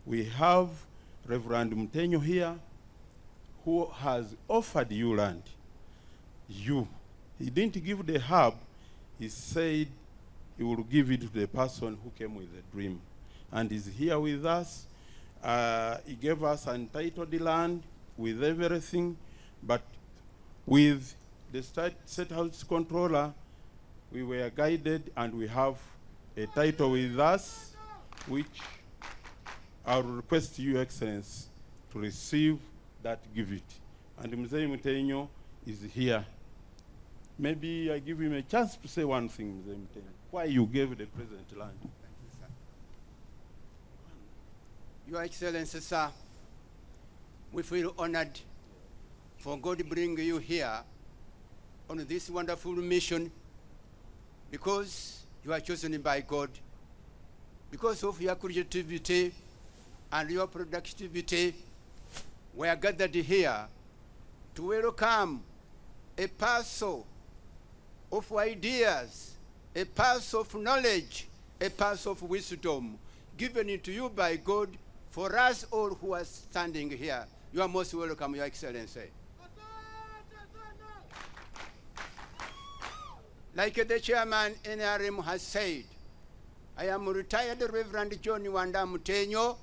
We have Reverend Mutenyo here, who has offered you land. He didn't give the hub, he said he will give it to the person who came with the dream. And is here with us. He gave us untitled land with everything, but with the state house controller, we were guided and we have a title with us, which I will request you, Excellency, to receive that gift. And Mzee Mutenyo is here. Maybe I give him a chance to say one thing, Mzee Mutenyo. Why you gave the President land? Thank you, sir. Your Excellency, sir, we feel honored for God bringing you here on this wonderful mission, because you are chosen by God, because of your creativity and your productivity. We are gathered here to welcome a parcel of ideas, a parcel of knowledge, a parcel of wisdom given to you by God for us all who are standing here. You are most welcome, Your Excellency. Like the chairman NRM has said, I am retired Reverend John Wanda Mutenyo,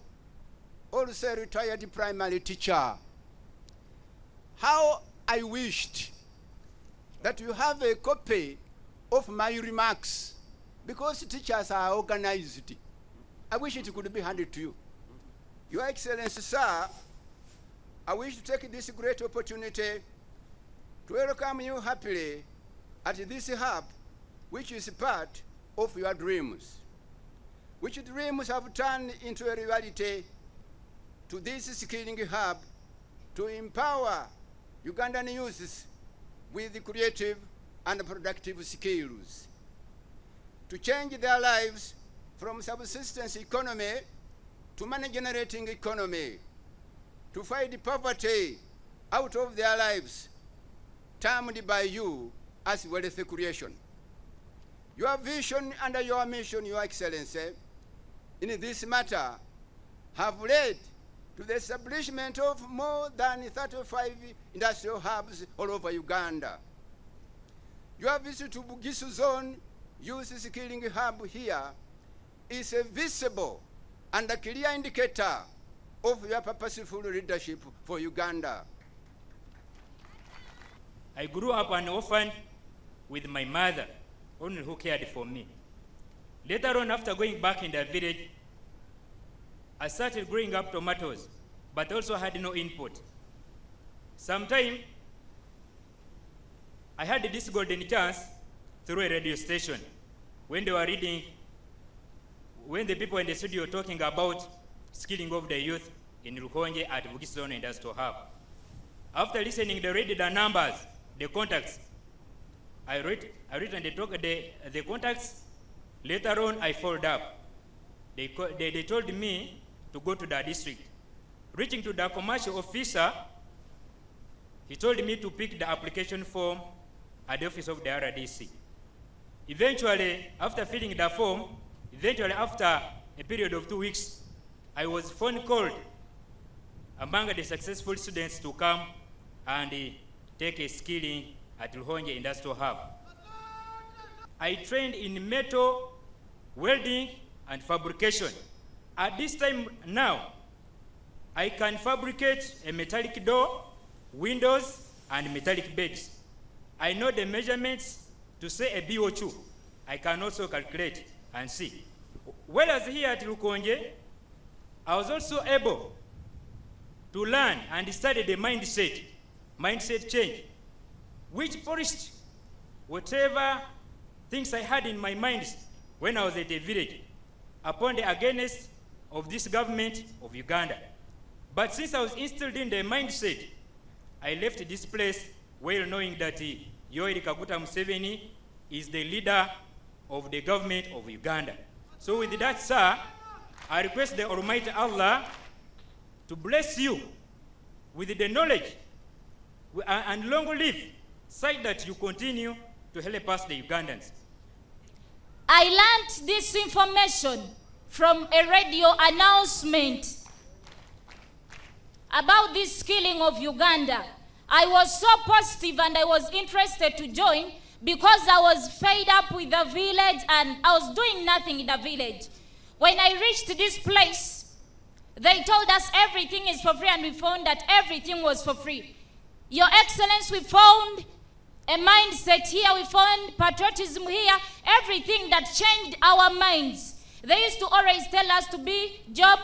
also retired primary teacher. How I wished that you have a copy of my remarks, because teachers are organized. I wish it could be handed to you. Your Excellency, sir, I wish to take this great opportunity to welcome you happily at this hub, which is part of your dreams. Which dreams have turned into a reality to this skilling hub to empower Ugandan youths with creative and productive skills, to change their lives from subsistence economy to money-generating economy, to fight poverty out of their lives, termed by you as wealth creation. Your vision and your mission, Your Excellency, in this matter have led to the establishment of more than 35 industrial hubs all over Uganda. Your visit to Bugisu Zone Youth Skilling Hub here is a visible and a clear indicator of your purposeful leadership for Uganda. I grew up an orphan with my mother, only who cared for me. Later on, after going back in the village, I started growing up tomatoes, but also had no input. Sometime, I had this golden chance through a radio station when they were reading, when the people in the studio were talking about skilling of the youth in Rukonge at Bugisu Industrial Hub. After listening, they read the numbers, the contacts. I read and they talk the contacts. Later on, I followed up. They told me to go to the district. Reaching to the commercial officer, he told me to pick the application form at the office of the RDC. Eventually, after filling the form, after a period of 2 weeks, I was phone called among the successful students to come and take a skilling at Rukonge Industrial Hub. I trained in metal, welding, and fabrication. At this time now, I can fabricate a metallic door, windows, and metallic beds. I know the measurements to say a BO2. I can also calculate and see. Whereas here at Rukonge, I was also able to learn and study the mindset change, which polished whatever things I had in my mind when I was at the village upon the against of this government of Uganda. But since I was instilled in the mindset, I left this place well knowing that Yoweri Kaguta Museveni is the leader of the government of Uganda. So with that, sir, I request the Almighty Allah to bless you with the knowledge and long live, such that you continue to help us, the Ugandans. I learned this information from a radio announcement about this killing of Uganda. I was so positive and I was interested to join because I was fed up with the village and I was doing nothing in the village. When I reached this place, they told us everything is for free, and we found that everything was for free. Your Excellency, we found a mindset here, we found patriotism here, everything that changed our minds. They used to always tell us to be job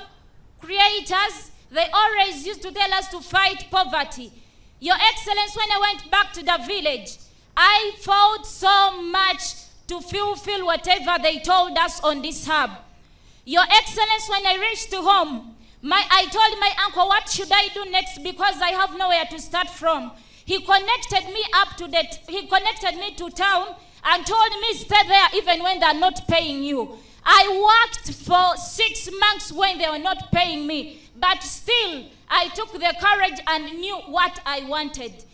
creators. They always used to tell us to fight poverty. Your Excellency, when I went back to the village, I fought so much to fulfill whatever they told us on this hub. Your Excellency, when I reached home, I told my uncle, what should I do next, because I have nowhere to start from. He connected me to town and told me stay there even when they are not paying you. I worked for 6 months when they were not paying me, but still I took the courage and knew what I wanted.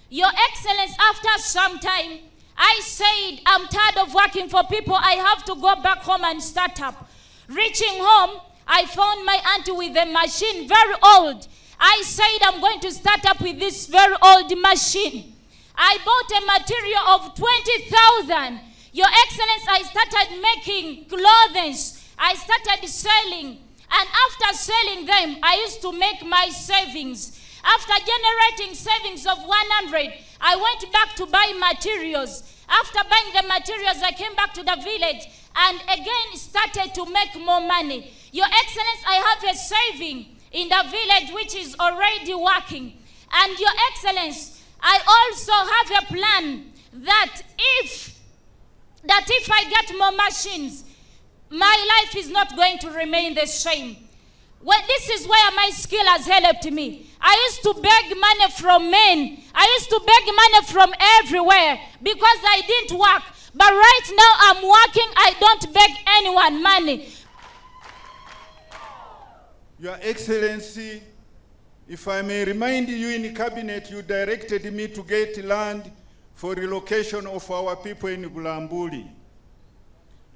Your Excellency, after some time, I said, I'm tired of working for people. I have to go back home and start up. Reaching home, I found my auntie with a machine, very old. I said, I'm going to start up with this very old machine. I bought a material of 20,000. Your Excellency, I started making clothes. I started selling. And after selling them, I used to make my savings. After generating savings of 100, I went back to buy materials. After buying the materials, I came back to the village and again started to make more money. Your Excellency, I have a saving in the village which is already working. And Your Excellency, I also have a plan that if I get more machines, my life is not going to remain the same. Well, this is where my skill has helped me. I used to beg money from men. I used to beg money from everywhere because I didn't work. But right now I'm working. I don't beg anyone money. Your Excellency, if I may remind you, in cabinet you directed me to get land for relocation of our people in Bulambuli.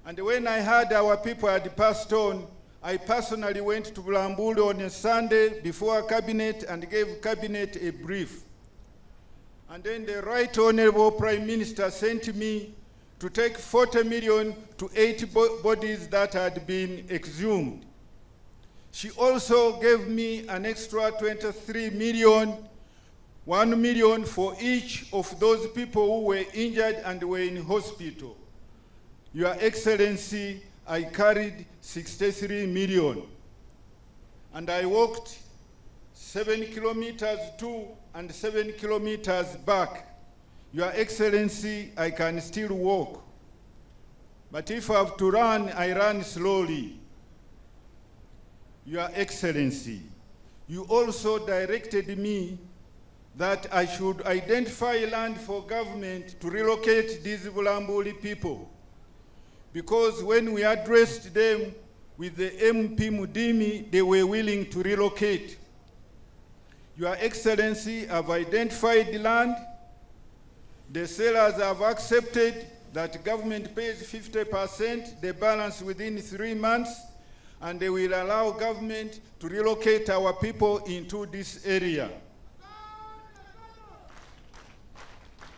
And when I heard our people had passed on, I personally went to Bulambuli on a Sunday before cabinet and gave cabinet a brief. And then the Right Honorable Prime Minister sent me to take 40 million to 8 bodies that had been exhumed. She also gave me an extra 23 million, 1 million for each of those people who were injured and were in hospital. Your Excellency, I carried 63 million. And I walked 7 kilometers to and 7 kilometers back. Your Excellency, I can still walk. But if I have to run, I run slowly. Your Excellency, you also directed me that I should identify land for government to relocate these Bulambuli people. Because when we addressed them with the MP Mudimi, they were willing to relocate. Your Excellency, I've identified the land. The sellers have accepted that government pays 50%, the balance within 3 months, and they will allow government to relocate our people into this area.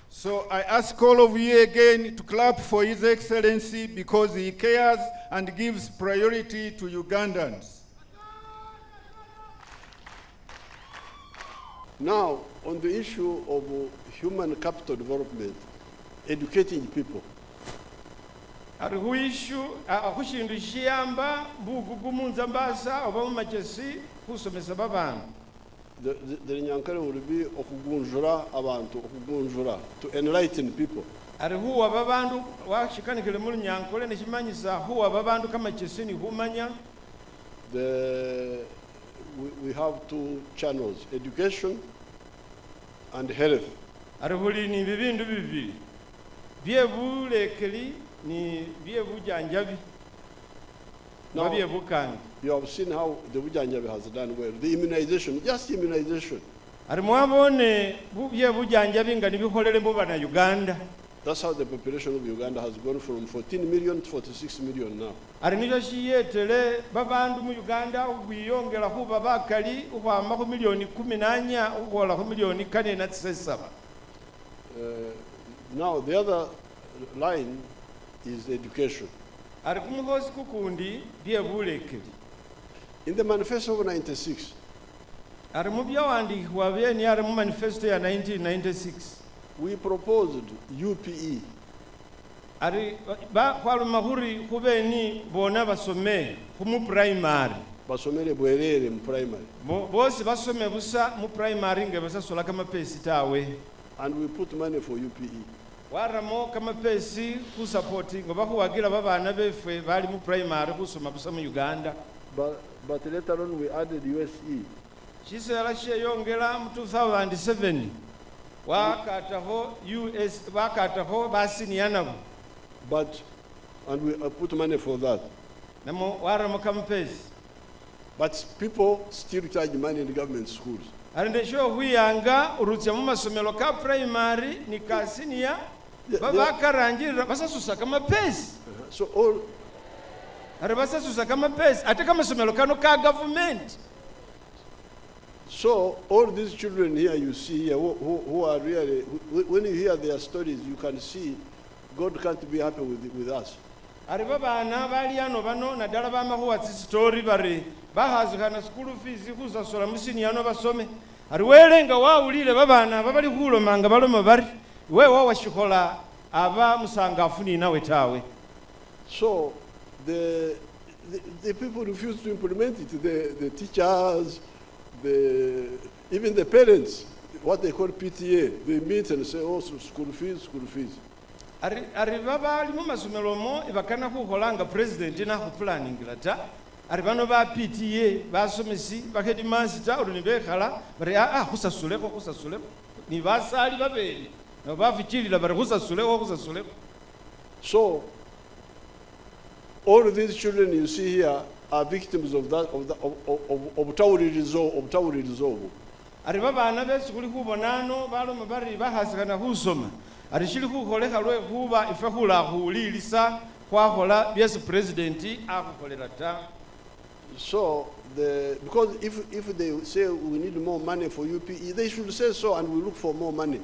So I ask all of you again to clap for His Excellency because he cares and gives priority to Ugandans. Now, on the issue of human capital development, educating people. Hariho issue akushindu shiyamba bugugumunza mbasa oba machesi kusomesa babantu. The nyankare will be okugunjura abantu, okugunjura to enlighten people. Hariho ababantu washikanikele mu nyankole nekimanyisa ho ababantu kama chesi ni humanya. We have 2 channels, education and health. Hariho ni bibindu bibiri. Byebulekeli ni byebujanjabi. Now, you have seen how the Bujanjabi has done well. The immunization, just immunization. Arimwabone byebujanjabi nga nibikolere mu bana Uganda. That's how the population of Uganda has gone from 14 million to 46 million now. ari nicho chiyetele babandu mu Uganda ubiyongela kuba bakali ukwama ku milioni 14 ukwola ku milioni 4.7. Now the other line is education. Ari kumuhosi kukundi ndiye bulekeli. In the manifesto of 96, ari mu byawandikibwa byeni ari mu manifesto ya 1996 we proposed UPE. ari kwaluma huri kubeni bona basome mu primary Basomere bwerere mu primary. bose basome busa mu primary ngebasasola kama pesi tawe, And we put money for UPE. waramo kama pesi ku support ngoba kuwagira babana befe bali mu primary kusoma busa mu Uganda. But later on we added USE. Chisera cheyongera mu 2007 wakataho US wakataho basiniana And we put money for that. namo waramo kama pesi. But people still charge money in government schools. Arinde sho huyanga urutse mu masomero ka primary ni kasinia babakarangirira basasusa kama pesi. So all Ari basasusa kama pesi ate kama somero kano ka government. So all these children here you see here who are really, when you hear their stories, you can see God can't be happy with us. Ari babana bali ano bano nadala bamahuwa story bari bahazikana school fees kusasola musini ano basome. Ari welenga wawulile babana babali kulomanga baloma bari wewe washikola aba musangafu ni nawe tawe. So the people refuse to implement it. The teachers, even the parents, what they call PTA, they meet and say, oh, so school fees. Ari babali mu masomero mo ibakana kuholanga president na ku planning lata. Ari bano ba PTA basomesi bakedi master uruni bekhala bari kusasuleko ni basali babeli no bafikirira bari kusasuleko. So all of these children you see here are victims of that of Tauri resolve. Ari babana bese kuli kubonano baloma bari bahasikana kusoma. Ari shili kukoleka lwe kuba ifakula hulilisa kwahola byesi president akukolera ta. So because if they say we need more money for UPE, they should say so and we look for more money.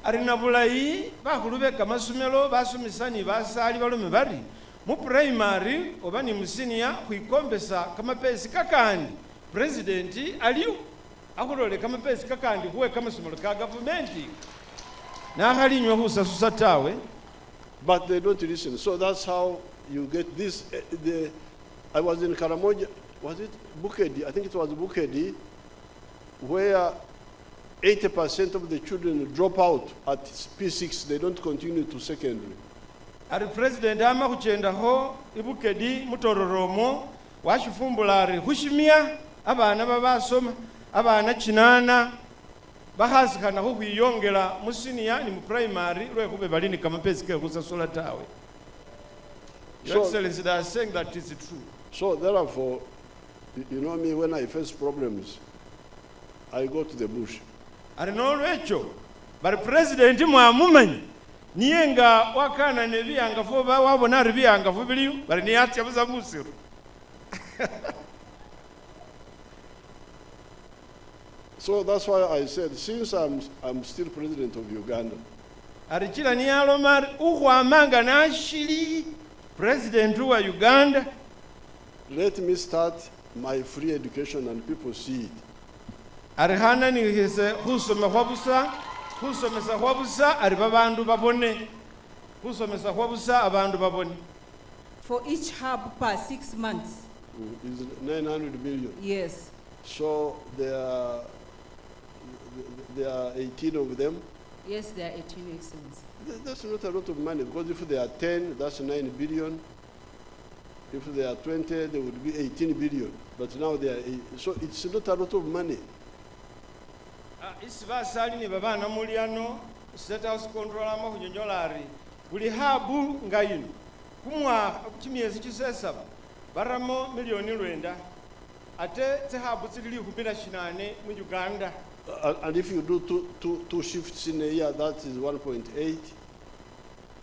Ari nabulayi bakulube kamasomero basomisani basali balome bari mu primary oba ni musinia kuikombesa kama pesi kakandi president aliyo akulole kama pesi kakandi kuwe kama somero ka government na halinywa husasusa tawe. But they don't listen. So that's how you get this. I was in Karamoja, was it Bukedi? I think it was Bukedi, where 80% of the children drop out at P6. They don't continue to secondary. Ari president ama kuchenda ho Ibukedi mutororomo washifumbulari hushimia abana babasoma abana chinana bahasikana ho kwiyongera musinia ni mu primary lwe kube balini kama pesi ke kusasola tawe. Your Excellency, they are saying that is true. So therefore, you know me, when I face problems, I go to the bush. Ari nolwecho bari president mwamumanyi niyenga wakana nebiyanga fo wabona ari biyanga fo biliyo bari niyatya buza musiru. So that's why I said, since I'm still president of Uganda, Ari chila niyalomari ukwamanga nashili president wa Uganda. let me start my free education and people see it. Ari hana ni hise husome husomesa hwabusa ari babandu babone. Husomesa hwabusa abandu babone. For each hub per 6 months. Is 900 million. Yes. So there are 18 of them. Yes, there are 18 Excellency. That's not a lot of money, because if there are 10, that's 9 billion. If there are 20, there would be 18 billion. But now there are so it's not a lot of money. Isiba sali ni babana muliano state house control ama kunyonyolari buli habu ngayino kumwa chimiezi chisesa baramo milioni 9 ate te habu tsili 18 mu Uganda. And if you do two shifts in a year, that is 1.8.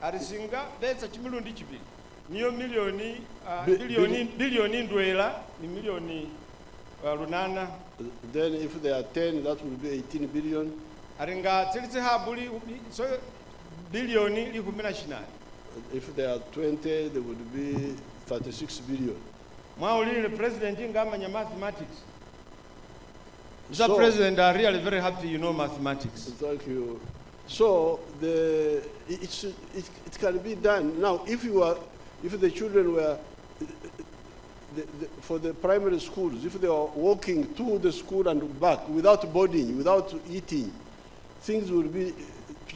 arisinga betsa chimilundi chibili niyo milioni Bi- bilioni ndwela ni milioni lunana. Then if they are 10, that will be 18 billion. Aringa tsilitse habuli so bilioni likumi na shinani. If they are 20, there would be 36 billion. Mwaulile president ngamanya mathematics. Mr. So- President, I'm really very happy you know mathematics. Thank you. So it can be done. Now, if the children were, for the primary schools, if they are walking to the school and back without boarding, without eating, things will be,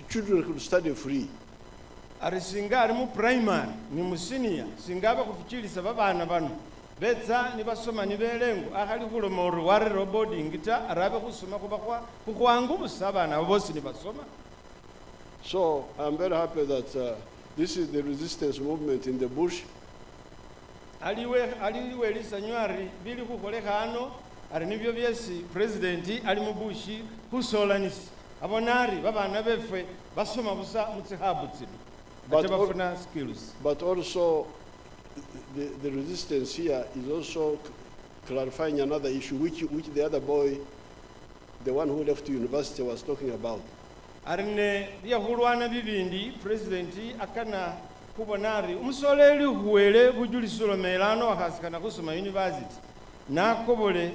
children could study free. Arisinga ari mu primary ni mu senior singaba kufichilisa babana bano betsa ni basoma ni belengo akali kuloma ori warero boarding ta arabe kusoma kuba kukwangu busabana bosi ni basoma. So I'm very happy that this is the resistance movement in the bush. aliwe lisanywari bili kukoleka hano ari nibyo byesi president ali mu bushi kusolanisi abonari babana befe basoma busa mutsihabu tsino But ate bafuna skills. But also, the resistance here is also clarifying another issue, which the other boy, the one who left university, was talking about. Arine yahulwana bibindi president akana kubonari umusoleli huwele bujulisolo melano akasikana kusoma university nakobole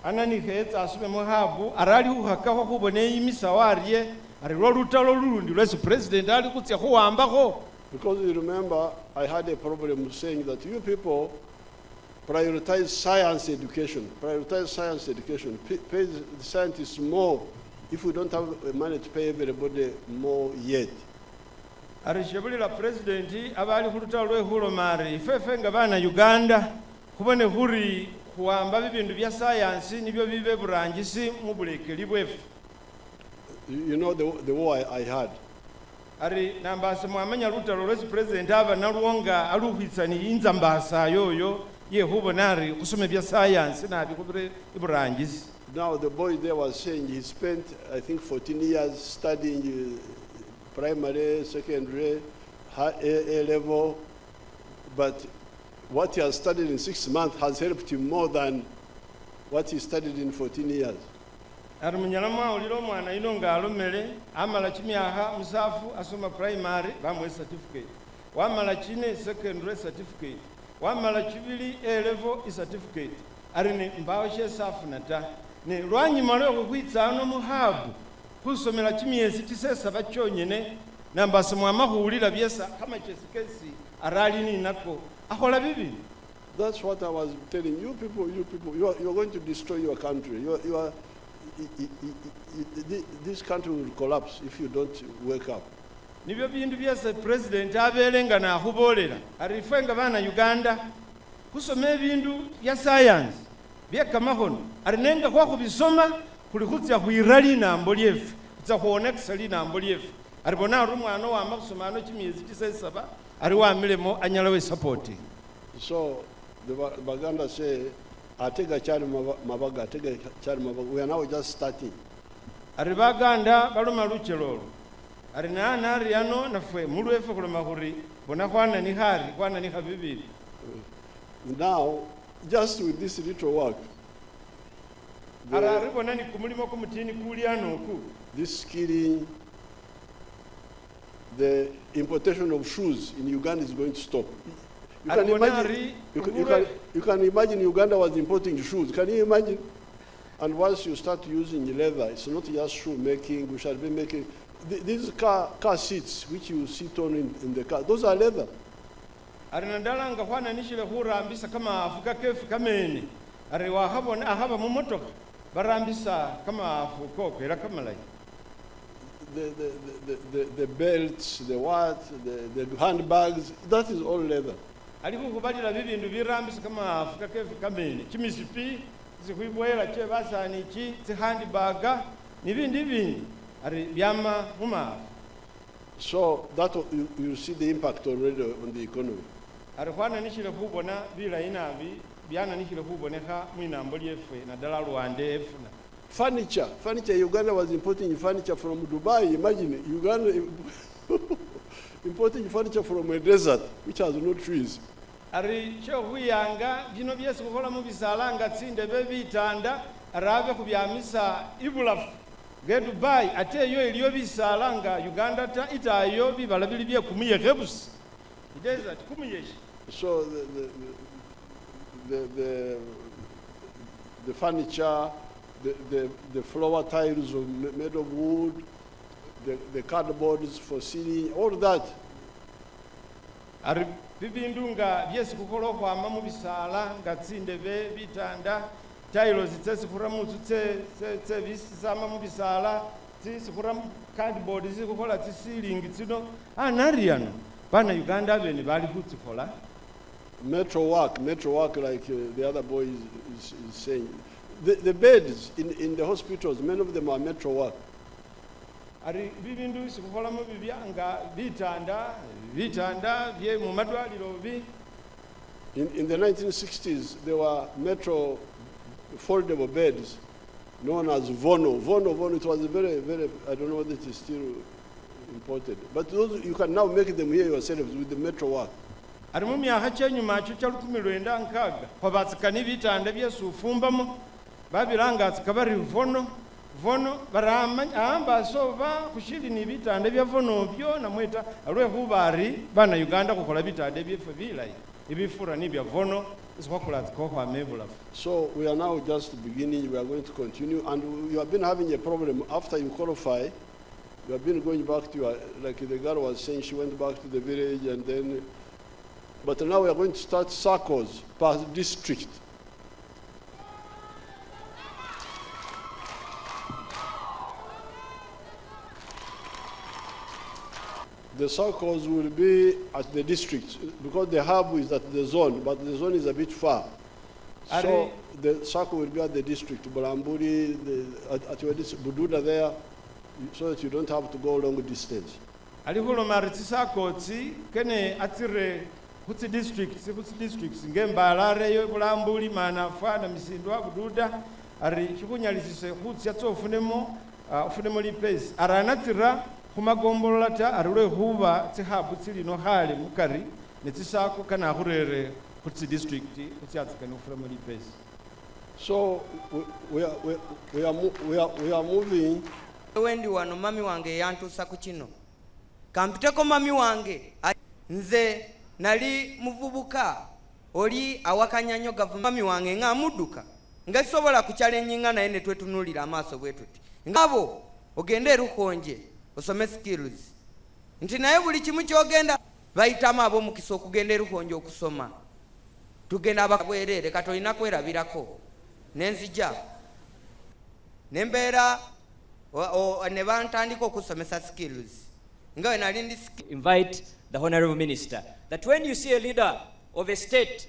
ananihetsa asume muhabu arali uhakaho kubone imisawariye ari lolutalo lulundi lwesi president ali kutya kuwambako. Because you remember, I had a problem saying that you people prioritize science education, pay the scientists more if we don't have money to pay everybody more yet. Arishebulira president abali kulutalo lwehulomari ifefe nga bana Uganda kubone huri kuwamba bibindu bya science nibyo bibe burangisi mu bulekeli bwefu. You know the war I had. Ari nambasa mwamanya lutalo lwesi president aba naluonga aluhitsani inza mbasa yoyo yehubonari kusome bya science na bikubire iburangisi. Now the boy there was saying he spent, I think, 14 years studying primary, secondary, A level, but what he has studied in 6 months has helped him more than what he studied in 14 years. Ari munyalama uliro mwana inonga alomele amala chimyaha musafu asoma primary bamwe certificate wamala chine secondary certificate wamala chibili A level certificate ari ne mbawo she safu nata ne lwanyuma lwo kwitsa no muhabu kusomela chimyezi tisesa bachonyene nambasa mwamahulira byesa kama chesikesi arali ni nako akola bibi. That's what I was telling you people. You are going to destroy your country. This country will collapse if you don't wake up. Nibyo bindu byese president abelenga na hubolera arifenga bana Uganda kusoma bindu ya science byekamahono arinenga kwa kubisoma kuli kutya kuirali na mboliefu kutya kuona kisali na mboliefu aribona ari mwana wa makusoma no chimyezi tisesaba ari wa milemo anyalawe supporting. So the Baganda say, atega chari mabaga, atega chari mabaga. We are now just starting. Ari Baganda baloma luchelolo ari na ari ano nafwe mulwefe kuloma huri bona kwana ni hari kwana ni habibili. Now, just with this little work, this skilling, the importation of shoes in Uganda is going to stop. You can imagine Uganda was importing shoes. Can you imagine? And once you start using leather, it's not just shoe making. We shall be making these car seats which you sit on in the car. Those are leather. Arinandalanga kwana nishile hurambisa kama afuka kefu kameni ariwa ahaba mumotoka barambisa kama afuko kwera kama lai. The belts, the what, the handbags, that is all leather. Alikukubalira bibindu birambisa kama afuka kefu kameni chimisipi zikuibwela che basani chi handbaga nibindi ari byama muma. So that you see the impact already on the economy. Arikwana nishile kubona bila inabi biana nishile kuboneka mwinambo lyefe na dala Rwanda efuna. Furniture. Uganda was importing furniture from Dubai. Imagine Uganda importing furniture from a desert which has no trees. ari chokhuyanga bino byesi khukhola mubisala nga tsindebe bitanda arabe khubyamisa ibulafu ge Dubai ate eyo eliyo bisala nga Uganda ta itayo bibala bili bye kumuye khebusi desert kumuyeshi. So the furniture, the floor tiles made of wood, the cardboards for ceiling, all that. Ari bibindu nga byesi khukhola okhwama mubisala nga tsindebe bitanda tiles tsesikhura mutsu tse bisama mubisala tsisikhura cardboard zikhukhola tsisilingi tsino anariano bana Uganda bene bali khutsikhola. Metro work like the other boy is saying. The beds in the hospitals, many of them are metro work. Ari bibindu sikukhola mubibya nga bitanda bye mu madwaliro bi. In the 1960s, there were metro foldable beds known as Vono. It was a very, I don't know whether it is still imported. But those, you can now make them here yourselves with the metro work. Ari mu myaka kyenyuma kyo kya 1960 kwabatsikana bitanda byesufumbamo babiranga tsikabari vono baramba sova kushili ni bitanda bya vono byo namweta alwe hubari bana Uganda kukola bitanda byefe bilayi ibifura ni bya vono isikwakula kwa mebula. So we are now just beginning. We are going to continue, and you have been having a problem after you qualify. You have been going back to your, like the girl was saying, she went back to the village and then. But now we are going to start circles per district. The circles will be at the district because the hub is at the zone, but the zone is a bit far. So the circle will be at the district, Bulamburi, at your district, Bududa there, so that you don't have to go long distance. Alihulo maritsakotsi kene atire kutsi districts ngembalare yo Bulambuli manafa na misindwa Bududa ari chikunyalisise kutsi atsofunemo ufunemo li place aranatira kumagombolola arule huba tsihabu tsilino hali mukari netsisako kana hurere kutsi district kutsi atsikana ufunemo li place. So we are moving. Wendi wano mami wange yantusa ku kino kampiteko mami wange nze nali muvubuka oli awakanyanyo gavumenti mami wange nga mudduka nga sobola kuchallenging naye ne twetunulira amaaso bwetuti ngabo ogende Rukonje osome skills nti naye buli kimu kyogenda bayitamu ab'omukisa okugenda Rukonje okusoma tugenda ababwerere katolina kwerabirako nenzija nembeera ne bantandika okusomesa skills nga we nali ndi invite the Honorable Minister that when you see a leader of a state